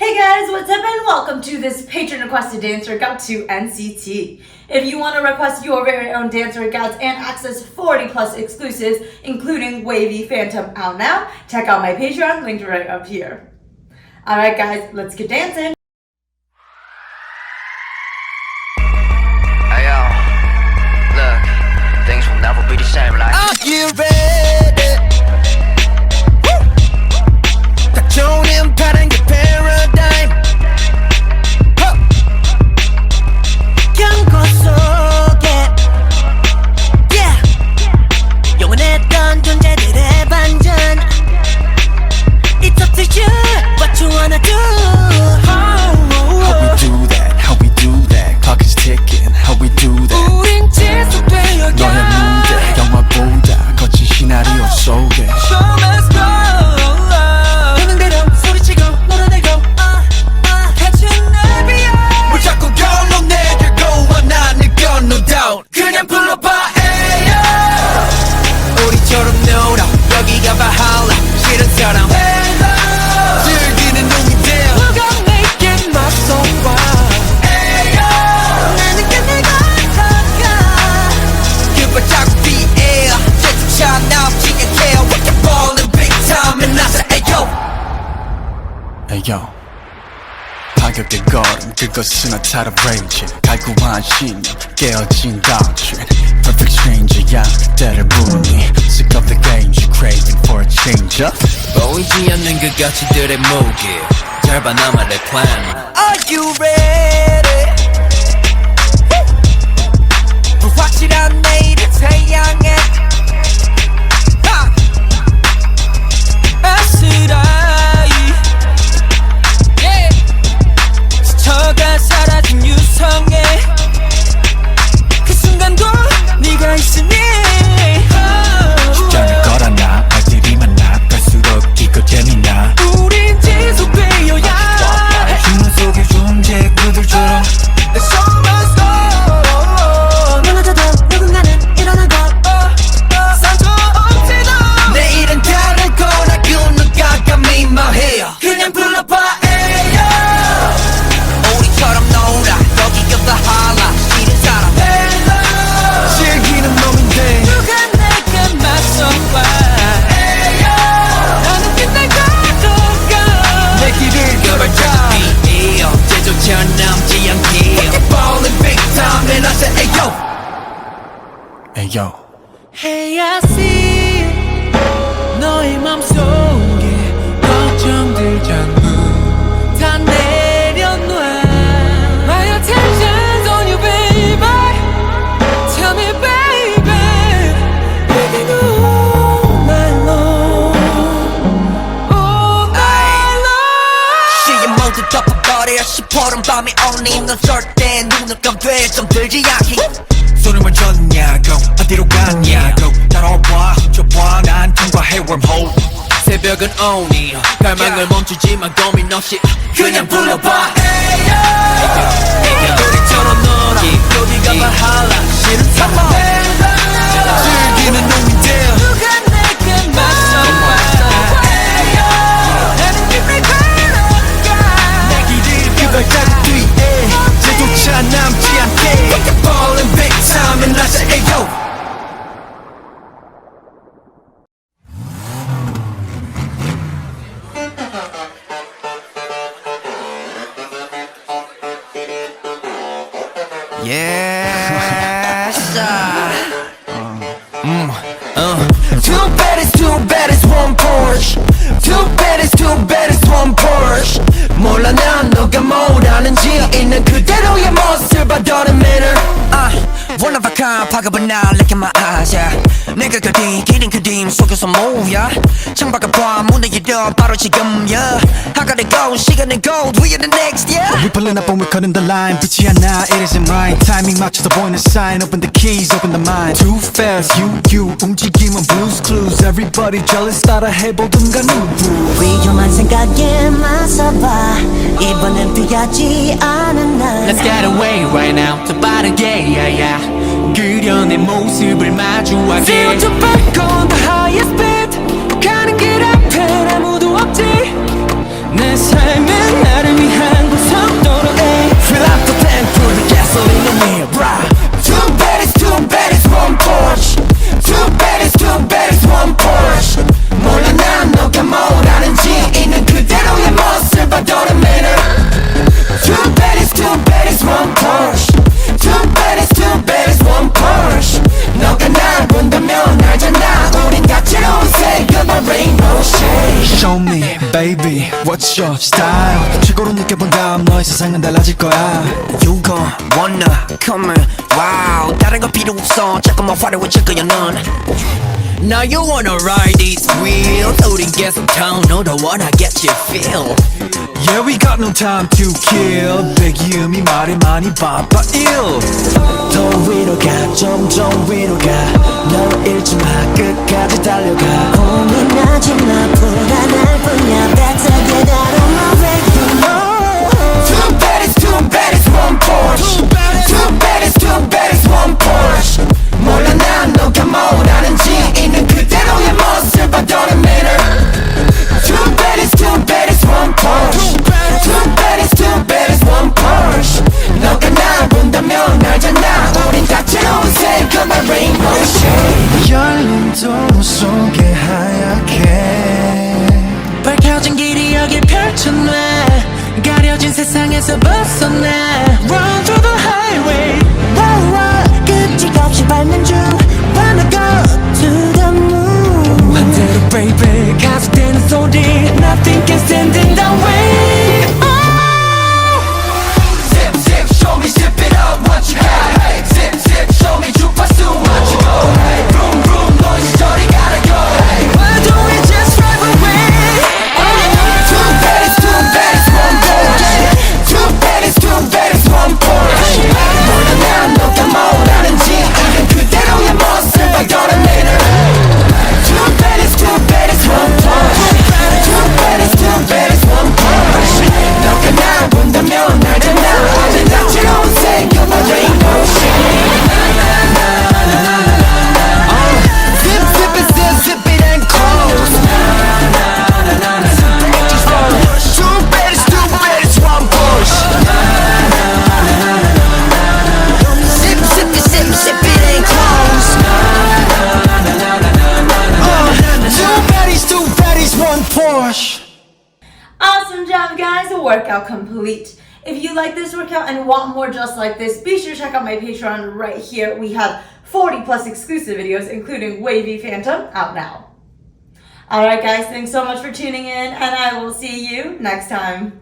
Hey guys, what's up and welcome to this patron requested dance workout to NCT. If you want to request your very own dance workouts and access 40 plus exclusives, including Wavy Phantom out now, check out my Patreon linked right up here. Alright guys, let's get dancing. Hey yo, look, things will never be the same like. Are you ready? 딱 좋은 파란 게 paradigm. 경고 속에 yeah. 영원했던 존재들의 반전. It's up to you, what you wanna do. How we do that, how we do that. Clock is ticking, how we do that. 우린 지속되어야 너의 무대 영화보다 거친 시나리오 속에. So let's go. 하는 대로 소리치고 놀아내고 같이 내비야. 뭘 자꾸 결론 내리고 원하는 건 no doubt. 그냥 불러봐 에요. 우리처럼 놀아 여기가 바할라 싫은 사람 즐기는 놈이 돼. 누가 내게 맞서봐 에요. 나는 그날 걸어가 그 발자국 뒤에 제조차 나오지 않게 We can fall in big time and I say 에요 에요. 파격된 걸음 그것은 a type of rage. 갈구한 신념 깨어진 doctrine. Perfect stranger야 그때를 부르니 Sick of the games you craving for a change up. 보이지 않는 그 가치들의 무게 잘 봐 나만의 plan. Are you ready? 불확실한 내일을 태양에 아스라이 스쳐가 사라진 유성에 그 순간도 네가 있으니 쉽지 않을 거란다. 발들이 만나 갈수록 기껏 재미나. 우린 지속되어야 해. 주문 속의 존재 그들처럼 Let's go, let's go. 무너져도 누군가는 일어나고 상관없지도 내일은 다를 거라 그 누가 감히 말해요. 그냥 불러봐 에요. 우리처럼 놀아 여기가 바할라 싫은 사람 즐기는 놈인데 누가 내게 맞서봐 에요. 나는 그날 걸어가 내 길을 그 발자국 뒤에 제조차 남지 않게 We can fall in big time and I say 에요 에요. Hey I see 너의 맘속에 걱정들 전부 다 내려놔. My attention's on you baby. Tell me baby we can go all night long. All night long. 시계 모두 덮어버려 시퍼런 밤이 오니 넌 절대 눈을 감돼 좀 들지 않게. 손을 먼저 냐고 어디로 갔냐고 따라와 훔쳐봐 난 통과해 wormhole. 새벽은 오니 갈망을 멈추지만 고민 없이 그냥 불러봐 에요. 우리처럼 놀아 여기가 바할라 싫은 사람 즐기는 놈인데 누가 내게 맞서봐 에요. 나는 그날 걸어가 내 길을 그 발자국 뒤에 제조차 남지 않게 We can fall in big time and I say 에요. Yes. Two baddies, two baddies, one Porsche. Two baddies, two baddies, one Porsche. 몰라 난 너가 뭘 아는지 있는 그대로의 모습을 봐 doesn't matter. One of a kind 파급은 나 look in my eyes yeah. 내가 그린 기린 그림 속에서 뭐야 창밖을 봐 문을 열어 바로 지금 yeah. I gotta go 시간은 gold we are the next yeah. We pulling up and we cutting the line 빛이 않아 it isn't mine 타이밍 맞춰서 보이는 sign open the keys open the mind too fast you 움직임은 blues clues everybody jealous 따라 해보든가 누구 위험한 생각에 맞서봐 이번엔 피하지 않은 날 Let's get away right now 더 빠르게 yeah yeah 그려낸 모습을 마주하게 Zero to back on the highest speed 가는 길 앞엔 아무도 없지 내 삶은 나를 Baby, what's your style? 최고로 느껴본 다음 너의 세상은 달라질 거야. You gon' wanna come on wow 다른 거 필요 없어 잠깐만 화려해질 거야 넌 Now you wanna ride this wheel 우린 계속 down 너도 wanna get your feel Yeah, we got no time to kill. 배기음이 말에 많이 바빠 ill. 더 위로 가 점점 위로 가 널 잃지 마 끝까지 달려가 고민하지 마 불안할 뿐이야 Better get out of my way you know Two baddies, one Porsche Two baddies, one Porsche 몰라 난 너가 뭘 아는지 있는 그대로의 모습 I don't matter Two baddies, one Porsche Two baddies, one Porsche 너가 날 본다면 알잖아 우린 다채로운 색깔의 rainbow shade 열린 도로 속에 하얗게 밝혀진 길이 여길 펼쳐놔 가려진 세상에서 벗어나 Run through the highway wow, wow. 끄떡없이 밟는 중 Wanna go to the moon 반대로 baby 가속되는 소리 Nothing can stand in the way Zip, zip, show me, zip it up, what you got hey. Zip, zip, show me 주파수, what you go hey. Vroom, vroom, 너의 저리 gotta go hey. Why don't we just drive away Two baddies, one Porsche Two baddies, one Porsche 몰라 난 너가 뭘 아는지 있는 그대로의 모습 I don't matter Two baddies, one Porsche Two baddies, one Porsche 너가 날 본다면 알잖아 어제 다채로운 색깔의 rainbow shade Zip, zip it, zip, zip it and close Two baddies, one Porsche Zip, zip it, zip it and close Two baddies, one Porsche. Awesome job, guys. Workout complete. If you like this workout and want more just like this, be sure to check out my Patreon right here. We have 40 plus exclusive videos, including Wavy Phantom, out now. Alright guys, thanks so much for tuning in, and I will see you next time.